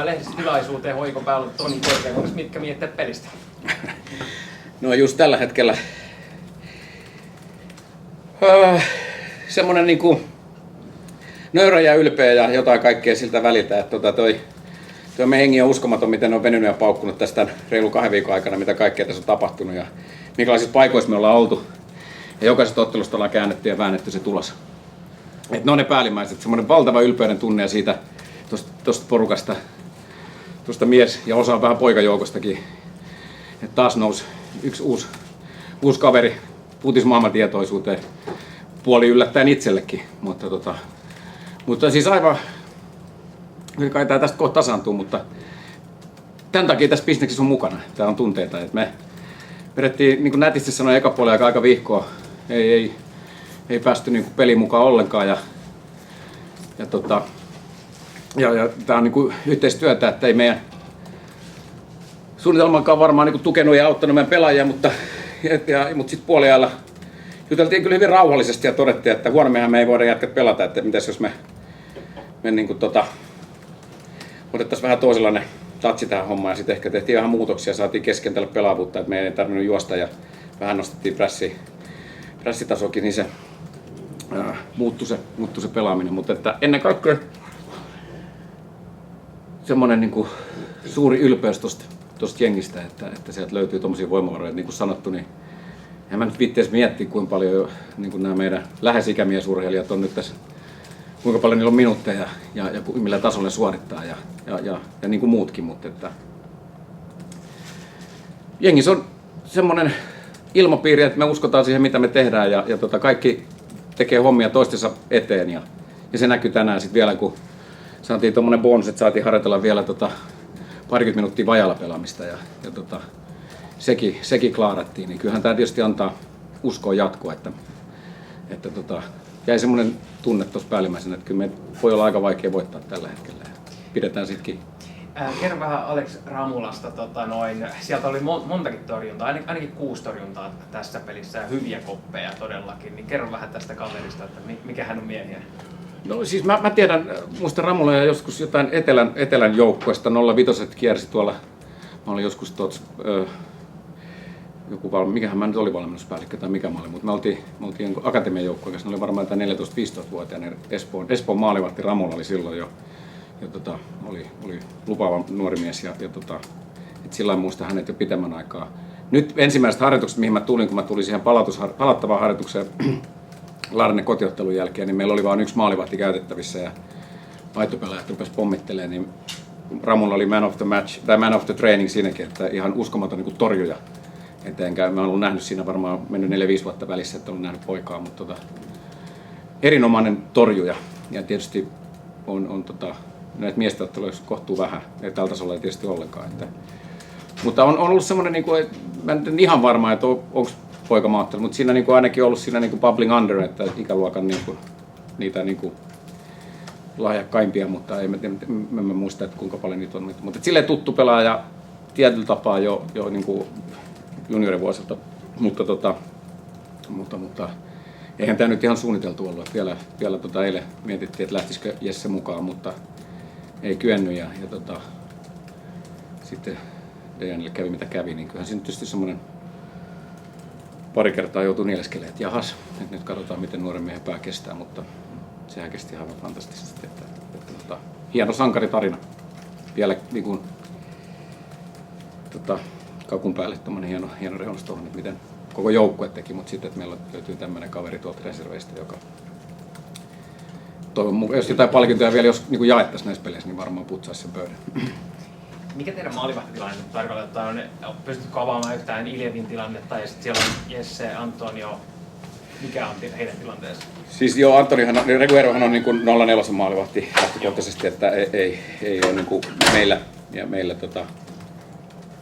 Lehdistötilaisuuteen hoiko päällä Toni Korkeakunnas, mitkä mietteet pelistä? No just tällä hetkellä semmonen niinku nöyrä ja ylpeä ja jotain kaikkea siltä väliltä, että toi meidän hengi on uskomaton, miten on venynyt ja paukkunut tästä reilu 2 viikon aikana, mitä kaikkea tässä on tapahtunut ja minkälaisissa paikoissa me ollaan oltu. Ja jokaisesta ottelusta ollaan käännetty ja väännetty se tulos. Et ne on ne päällimmäiset, semmoinen valtava ylpeyden tunne ja siitä tosta porukasta, tuosta mies ja osa vähän poikajoukostakin. Et taas nousi yksi uusi kaveri puutis maailmantietoisuuteen, puoli yllättäen itsellekin, mutta siis aivan, kai tää tästä kohta tasaantuu, mutta tämän takia tässä bisneksessä on mukana, tää on tunteita, että me vedettiin, niin kuin nätisti sanoi eka puolella aika vihkoa, ei päästy niin kuin peliin mukaan ollenkaan ja tää on niin kuin yhteistyötä, että ei meidän suunnitelmankaan varmaan niin kuin tukenut ja auttanut meidän pelaajia, mutta sitten puoliajalla juteltiin kyllä hyvin rauhallisesti ja todettiin, että huonomminhan me ei voida jatkaa pelata, että mitäs jos me niin kuin otettaisiin vähän toisenlainen tatsi tähän hommaan ja sitten ehkä tehtiin vähän muutoksia ja saatiin keskentällä pelaavuutta, että meidän ei tarvinnut juosta ja vähän nostettiin pressitasokin, niin se muuttui se pelaaminen, mutta että ennen kaikkea semmoinen niin kuin suuri ylpeys tuosta jengistä, että sieltä löytyy tommosia voimavaroja, niin kuin sanottu, niin en mä nyt viittees miettiä, kuinka paljon niin kuin nämä meidän läheisikämiesurheilijat on nyt tässä, kuinka paljon niillä on minuutteja ja millä tasolla ne suorittaa ja niin kuin muutkin, mutta että jengissä on semmoinen ilmapiiri, että me uskotaan siihen, mitä me tehdään ja kaikki tekee hommia toistensa eteen ja se näkyy tänään sitten vielä, kun saatiin tommonen bonus, että saatiin harjoitella vielä parikymmentä minuuttia vajalla pelaamista ja sekin klaarattiin, niin kyllähän tämä tietysti antaa uskoa jatkoa, että jäi semmoinen tunne tuossa päällimmäisenä, että kyllä me voi olla aika vaikea voittaa tällä hetkellä ja pidetään siitä kiinni. Kerro vähän Alex Ramulasta, sieltä oli montakin torjuntaa, ainakin 6 torjuntaa tässä pelissä ja hyviä koppeja todellakin, niin kerro vähän tästä kaverista, että mikä hän on miehiä? No siis mä tiedän, muista Ramula ja joskus jotain etelän joukkueesta 05 kiersi tuolla, mä olin joskus mikähän mä nyt oli valmennuspäällikkö tai mikä mä olin, mutta me oltiin akatemian joukkue, ne oli varmaan 14-15-vuotiaana, Espoon maalivahti Ramula oli silloin jo, ja oli lupaava nuori mies, ja sillä muista hänet jo pitemmän aikaa. Nyt ensimmäiset harjoitukset, mihin mä tulin, kun mä tulin siihen palattavaan harjoitukseen Larnen kotiottelun jälkeen, niin meillä oli vain yksi maalivahti käytettävissä, ja vaihtopelaajat rupesi pommittelemaan, niin Ramula oli man of the match, tai man of the training siinäkin, että ihan uskomaton niin kuin torjuja. Mä oon ollut nähnyt siinä varmaan mennyt 4-5 vuotta välissä, että olen nähnyt poikaa, mutta erinomainen torjuja. Ja tietysti on näitä miestäotteluja kohtuu vähän, ei tällä tasolla ei tietysti ollenkaan. Mutta on ollut semmoinen, niin kuin, mä en ihan varma, että onko poika maattelu, mutta siinä niin kuin ainakin ollut siinä niin kuin bubbling under, että ikäluokan niin kuin, niitä niin kuin lahjakkaimpia, mutta mä muista, että kuinka paljon niitä on. Mutta silleen tuttu pelaaja tietyllä tapaa jo niin kuin juniorivuosilta, mutta eihän tämä nyt ihan suunniteltu ollut. Vielä eilen mietittiin, että lähtisikö Jesse mukaan, mutta ei kyennyt ja sitten Dejanille kävi mitä kävi, niin kyllähän siinä tietysti semmoinen pari kertaa joutui nieleskelemään, että jahas, nyt katsotaan miten nuoren miehen pää kestää, mutta sehän kesti aivan fantastisesti. Että hieno sankaritarina. Vielä niin kuin, kakun päälle tommonen hieno reunus tuohon, että miten koko joukkue teki, mutta sitten että meillä löytyy tämmöinen kaveri tuolta reserveistä, joka toivon mukaan, jos jotain palkintoja vielä jos niin jaettaisiin näissä peleissä, niin varmaan putsaisi sen pöydän. Mikä teidän maalivahtitilanne nyt tarkoittaa? Pystytkö avaamaan yhtään Iljevin tilannetta ja sitten siellä on Jesse, Antonio. Mikä on heidän tilanteensa? Siis joo, Reguerohan on niin kuin 0-4 maalivahti lähtökohtaisesti, että ei ole niin kuin meillä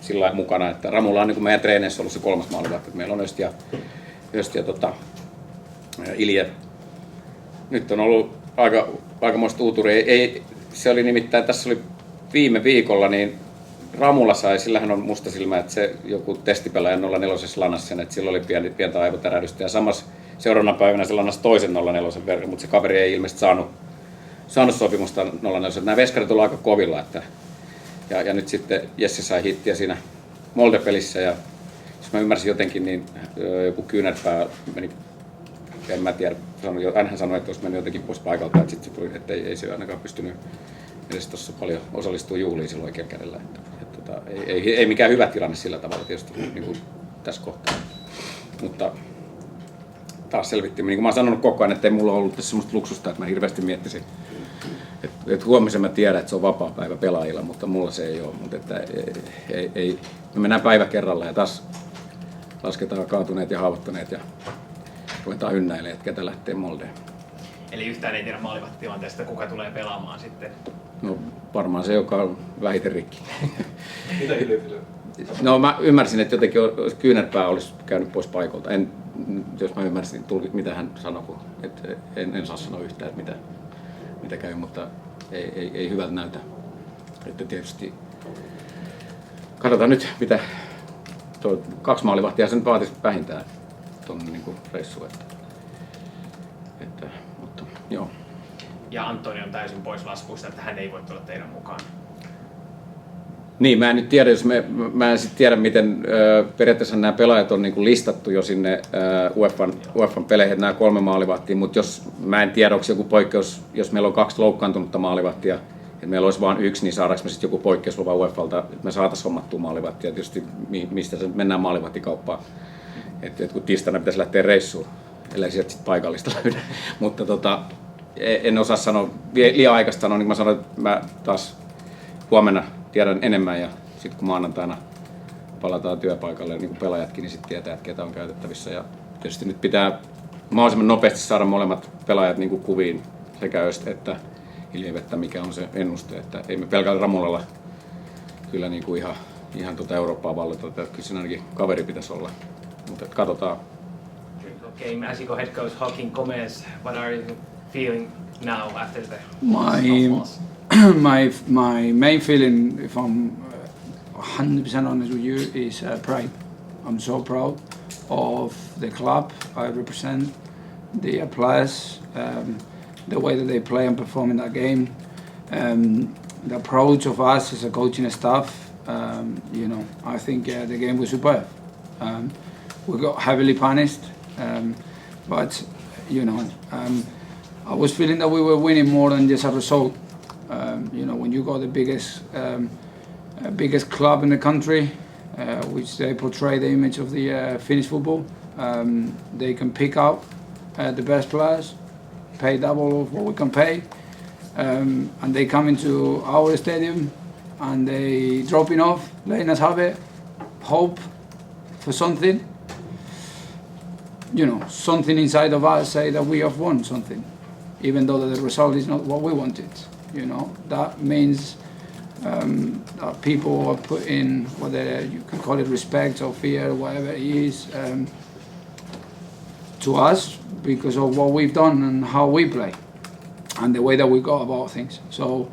sillä lailla mukana, että Ramula on niin kuin meidän treeneissä ollut se 3. maalivahti. Meillä on Öst ja Iljev. Nyt on ollut aikamoista uuturia. Se oli nimittäin, tässä oli viime viikolla, niin Ramula sai, sillähän on musta silmä, että se joku testipelaaja 0-4 lanasi sen, että sillä oli pientä aivotärähdystä ja samassa seuraavana päivänä se lanasi toisen 0-4 verran, mutta se kaveri ei ilmeisesti saanut sopimusta 0-4. Nämä veskarit ovat aika kovilla, että Ja nyt sitten Jesse sai hittiä siinä Molde-pelissä ja jos mä ymmärsin jotenkin, niin joku kyynärpää meni, en mä tiedä, hän sanoi, että olisi mennyt jotenkin pois paikalta, että sitten se tuli, että ei se ainakaan pystynyt edes tuossa paljon osallistua juhliin sillä oikein kädellä. Ei mikään hyvä tilanne sillä tavalla tietysti niin kuin tässä kohtaa. Mutta taas selvittiin. Niin kuin mä oon sanonut koko ajan, että ei mulla ollut tässä semmoista luksusta, että mä hirveästi miettisin, että huomisen mä tiedän, että se on vapaa päivä pelaajilla, mutta mulla se ei ole. Mutta että ei, me mennään päivä kerralla ja taas lasketaan kaatuneet ja haavoittuneet ja ruvetaan ynnäilemään, että ketä lähtee Moldeen. Eli yhtään ei tiedä maalivahtilanteesta, kuka tulee pelaamaan sitten? No varmaan se, joka on vähiten rikki. Mitä Hilja? No mä ymmärsin, että jotenkin kyynärpää olisi käynyt pois paikalta. Jos mä ymmärsin, mitä hän sanoi, että en saa sanoa yhtään, että mitä käy, mutta ei hyvältä näytä. Että tietysti katsotaan nyt, mitä 2 maalivahtia sen vaatisi vähintään tuonne niin reissuun. Mutta joo. Ja Antoni on täysin pois laskuista, että hän ei voi tulla teidän mukaan. Niin, mä en nyt tiedä, mä en sit tiedä, miten periaatteessa nämä pelaajat on niin kuin listattu jo sinne UEFan peleihin, nämä 3 maalivahtia, mutta mä en tiedä, onko joku poikkeus, jos meillä on 2 loukkaantunutta maalivahtia, että meillä olisi vain 1, niin saadaanko me sitten joku poikkeusluva UEFalta, että me saataisiin hommattua maalivahtia, tietysti mistä se mennään maalivahtikauppaan, että kun tiistaina pitäisi lähteä reissuun, ellei sieltä sitten paikallista löydä, mutta en osaa sanoa, liian aikaista sanoa, niin mä sanoin, että mä taas huomenna tiedän enemmän ja sitten kun maanantaina palataan työpaikalle, niin kuin pelaajatkin, niin sitten tietää, että ketä on käytettävissä. Ja tietysti nyt pitää mahdollisimman nopeasti saada molemmat pelaajat niin kuin kuviin, sekä Öst että Iljevettä, mikä on se ennuste. Että ei me pelkällä Ramulalla kyllä niin kuin ihan Eurooppaa vallata, että kyllä siinä ainakin kaveri pitäisi olla. Mutta katsotaan. Okay, Mexico head coach Joaquín Gómez, what are you feeling now after the loss? My main feeling, if I'm 100% honest with you, is pride. I'm so proud of the club I represent, the players, the way that they play and perform in that game, the approach of us as a coaching staff. I think the game was superb. We got heavily punished, but I was feeling that we were winning more than just a result. When you got the biggest club in the country, which they portray the image of the Finnish football, they can pick out the best players, pay double of what we can pay, and they come into our stadium and they dropping off, letting us have it, hope for something. Something inside of us say that we have won something, even though the result is not what we wanted. That means that people are putting, whether you can call it respect or fear, whatever it is, to us because of what we've done and how we play and the way that we go about things. So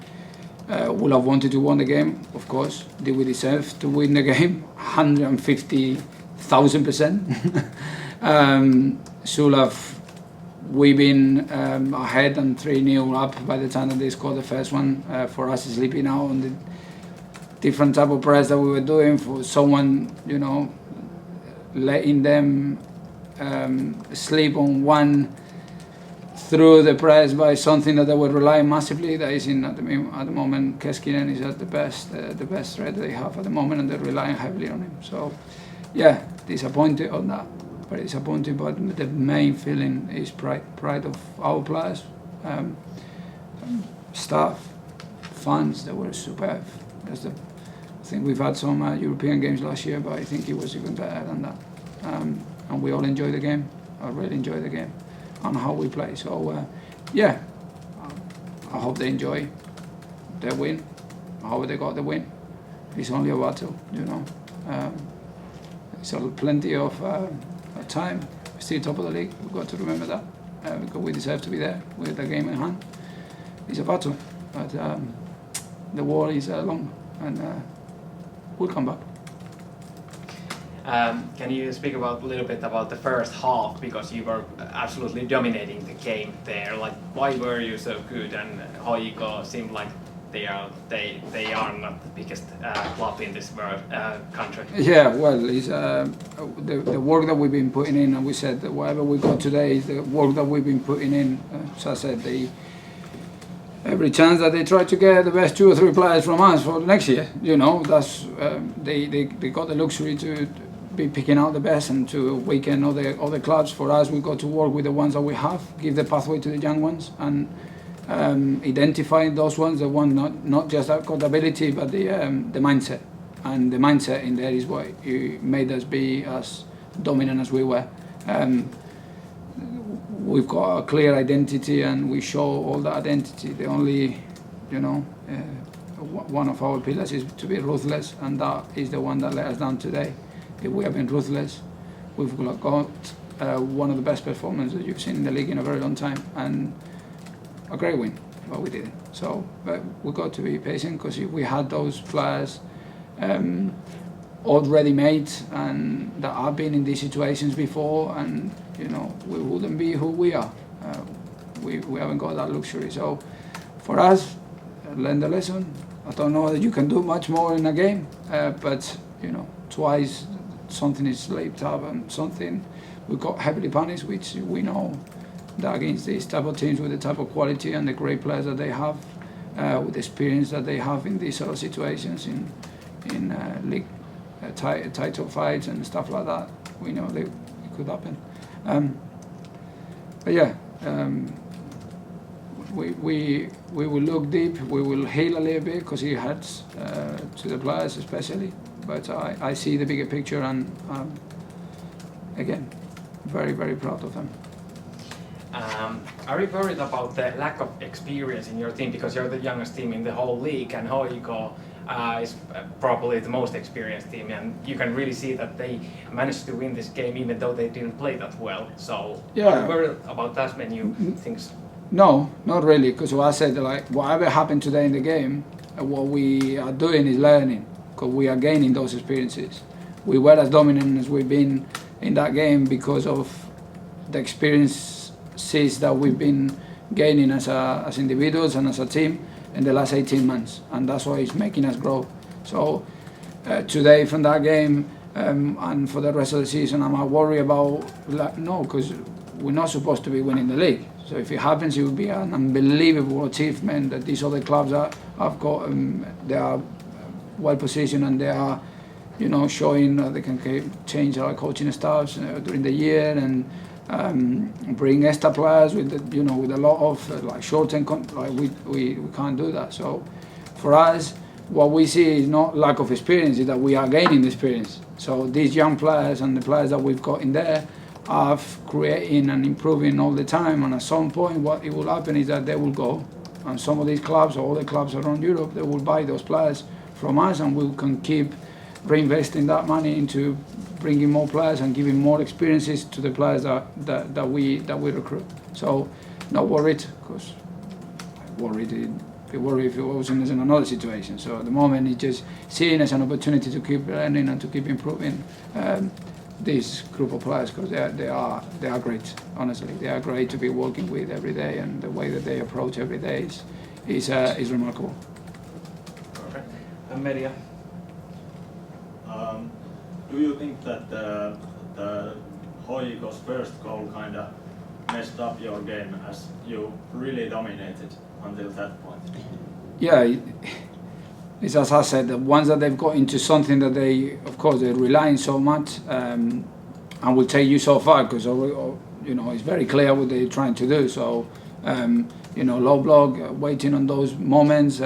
we'll have wanted to win the game, of course. Did we deserve to win the game? 150,000%. Should have we been ahead and 3-0 up by the time that they scored the first one. For us sleeping out on the different type of press that we were doing, for someone, letting them sleep on one through the press by something that they were relying massively. That is at the moment, Keskinen is at the best threat they have at the moment, and they're relying heavily on him. So, yeah, disappointed on that. Very disappointed, but the main feeling is pride of our players, staff, fans. They were superb. I think we've had some European games last year, but I think it was even better than that. And we all enjoy the game. I really enjoy the game and how we play. So I hope they enjoy their win. How they got the win. It's only a battle, So plenty of time. We're still top of the league. We've got to remember that because we deserve to be there with the game in hand. It's a battle, but the war is long, and we'll come back. Can you speak a little bit about the first half, because you were absolutely dominating the game there? Like, why were you so good? And HJK seemed like they are not the biggest club in this world country. Yeah, well, it's the work that we've been putting in, and we said that whatever we got today is the work that we've been putting in. So I said every chance that they try to get the best 2 or 3 players from us for next year, you know, that's they got the luxury to be picking out the best and to weaken other clubs. For us, we got to work with the ones that we have, give the pathway to the young ones, and identify those ones, the one not just that got ability, but the mindset. And the mindset in there is what made us be as dominant as we were. We've got a clear identity, and we show all that identity. The only, one of our pillars is to be ruthless, and that is the one that let us down today. If we have been ruthless, we've got one of the best performances that you've seen in the league in a very long time, and a great win, but we didn't. So we've got to be patient, because if we had those players already made and that have been in these situations before, and we wouldn't be who we are. We haven't got that luxury. So for us, learn the lesson. I don't know that you can do much more in a game, but twice something is slipped up and something we got heavily punished, which we know that against these type of teams with the type of quality and the great players that they have, with the experience that they have in these sort of situations in league title fights and stuff like that, we know it could happen. But yeah, we will look deep. We will heal a little bit, because it hurts to the players especially. But I see the bigger picture, and again, very, very proud of them. Are you worried about the lack of experience in your team, because you're the youngest team in the whole league, and HJK is probably the most experienced team, and you can really see that they managed to win this game even though they didn't play that well. So yeah. Are you worried about that when you think? No, not really, because I said, like, whatever happened today in the game, what we are doing is learning, because we are gaining those experiences. We were as dominant as we've been in that game because of the experiences that we've been gaining as individuals and as a team in the last 18 months, and that's why it's making us grow. So today from that game and for the rest of the season, I'm not worried about no, because we're not supposed to be winning the league. So if it happens, it will be an unbelievable achievement that these other clubs have got. They are well positioned, and they are, showing that they can change our coaching staffs during the year, and bring extra players with with a lot of short-term we can't do that. So for us, what we see is not lack of experience, is that we are gaining experience. So these young players and the players that we've got in there are creating and improving all the time, and at some point what it will happen is that they will go, and some of these clubs or other clubs around Europe, they will buy those players from us, and we can keep reinvesting that money into bringing more players and giving more experiences to the players that we recruit. So not worried, because worried if it wasn't in another situation. So at the moment, it's just seeing as an opportunity to keep learning and to keep improving this group of players, because they are great. Honestly, they are great to be working with every day, and the way that they approach every day is remarkable. Perfect. And Media. Do you think that the HJK's first goal kind of messed up your game, as you really dominated until that point? Yeah, it's as I said, the ones that they've got into something that they're relying so much, and will take you so far, because it's very clear what they're trying to do. So low block, waiting on those moments,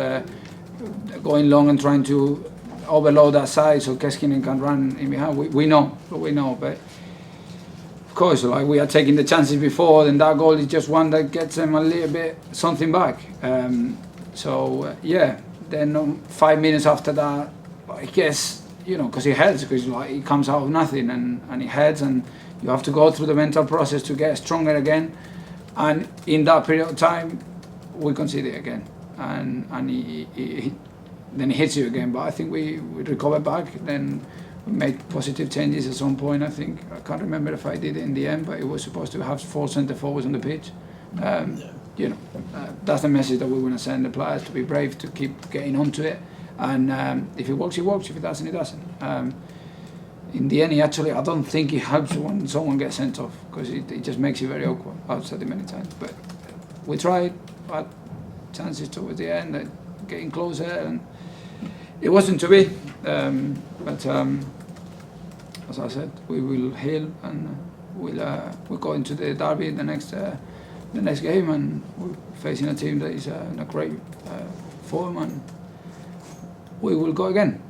going long and trying to overload that side so Keskinen can run in behind. We know, but of course, we are taking the chances before, and that goal is just one that gets them a little bit something back. Then 5 minutes after that, I guess, because it hurts, because it comes out of nothing, and it hurts, and you have to go through the mental process to get stronger again. And in that period of time, we conceded again, and then it hits you again. But I think we recovered back. Then we made positive changes at some point. I can't remember if I did it in the end, but it was supposed to have 4 centre forwards on the pitch. that's the message that we want to send the players, to be brave, to keep getting onto it, and if it works, it works. If it doesn't, it doesn't. In the end, I don't think it helps when someone gets sent off, because it just makes it very awkward. I've said it many times, but we tried, but chances towards the end, getting closer, and it wasn't to be. But as I said, we will heal, and we'll go into the derby the next game, and we're facing a team that is in a great form, and we will go again.